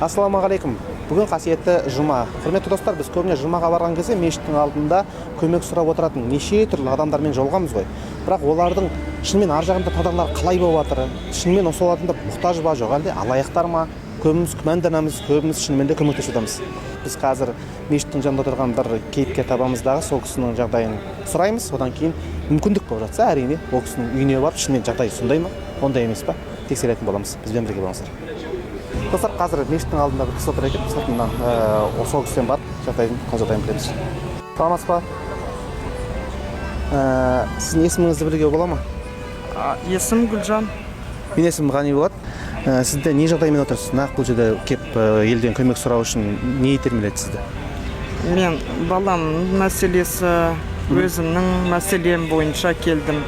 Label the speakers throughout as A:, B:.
A: Ассалаумағалейкум. Бүгін қасиетті жұма. Құрметті достар, біз көбіне жұмаға барған кезде мешіттің алдында көмек сұрап отыратын неше түрлі адамдармен жолығамыз ғой. Бірақ олардың шынымен ар жағында тағдырлары қалай болып жатыр? Шынымен осы олардың мұқтаж ба жоқ, әлде алаяқтар ма? Көбіміз күмәнданамыз, көбіміз шынымен де көмектесіп жатамыз. Біз қазір мешіттің жанында отырған бір кейіпкер табамыздағы сол кісінің жағдайын сұраймыз. Одан кейін мүмкіндік болып жатса, әрине ол кісінің үйіне барып шынымен жағдайы сондай ма, ондай емес па, тексеретін боламыз. Бізбен бірге болыңыздар. Достар, қазір мешіттің алдында бір кісі отыр екен. Сыртынан сол кісіден барып жағдайын білеміз. Саламатсыз ба? Сіздің есіміңізді білуге бола ма?
B: Есім Гүлжан.
A: Мен есімім Ғани болады. Сізде не жағдаймен отырсыз? Нақ бұл жерде кеп елден көмек сұрау үшін не итермеледі сізді?
B: Мен баламның мәселесі, өзімнің мәселем бойынша келдім.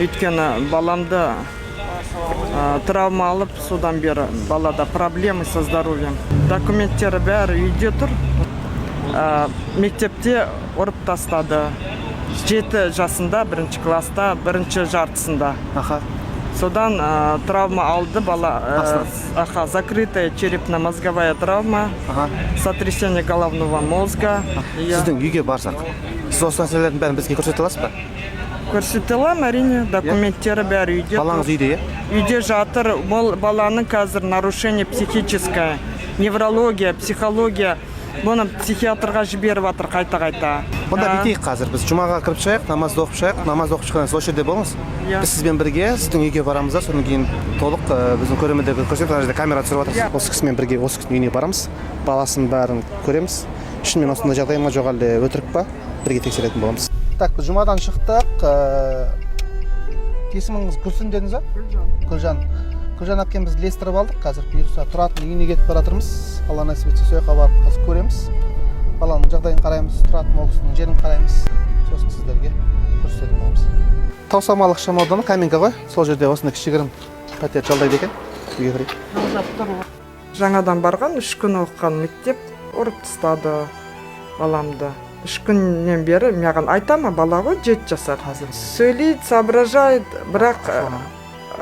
B: Өйткені баламды травма алып, содан бері балада проблемы со здоровьем. Документтері бәрі үйде тұр. Мектепте ұрып тастады. 7 жасында, 1 класста, 1 жартысында. Содан травма алды бала, закрытая черепно-мозговая травма, сотрясение головного мозга.
A: Сіздің үйге барсақ, сіз осы нәрселердің бәрін бізге көрсете аласыз ба?
B: Көрсете аламын, әрине, документтері бәрі үйде.
A: Балаңыз үйде, е?
B: Үйде жатыр, бұл баланың қазір нарушение психическое, неврология, психология. Бұны психиатрға жіберіп жатыр қайта-қайта.
A: Онда бүйтейік қазір, біз жұмаға кіріп шығайық, намазды оқып шығайық, намазды оқып шыққаннан осы жерде болыңыз. Біз сізбен бірге сіздің үйге барамыз да, содан кейін толық біздің көрермендерге көрсетіп, ана жерде камера түсіріп жатыр. Осы кісімен бірге осы кісінің үйіне барамыз, баласын бәрін көреміз. Шынымен осындай жағдай ма жоқ, әлде өтірік па? Бірге тексеретін боламыз. Так, біз жұмадан шықтық. Есіміңіз Гүлсін дедіңіз ба? Гүлжан. Гүлжан әпкем біз ілестіріп алдық. Қазір бұйырса тұратын үйіне кетіп бара жатырмыз. Алла нәсіп етсе сол жаққа барып қазір көреміз. Баланың жағдайын қараймыз, тұратын ол кісінің жерін қараймыз. Сосын сіздерге көрсететін боламыз. Таусамалық ықшам ауданы Каменка ғой. Сол жерде осындай кішігірім пәтер жалдайды екен. Үйге кірейік.
B: Жаңадан барған 3 күн оқыған мектеп ұрып тастады баламды. 3 күннен бері маған айтама, бала ғой 7 жасар. Сөйлейді, соображает, бірақ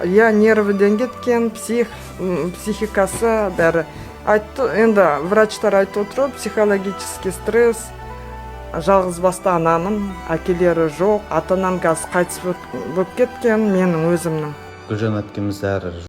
B: нервіден кеткен, психикасы бәрі. Енді врачтар айтып отыр, психологический стресс, жалғыз басты анамын, әкелері жоқ, ата-анам қазір қайтыс болып кеткен, менің өзімнің.
A: Гүлжан әпкеміз әрі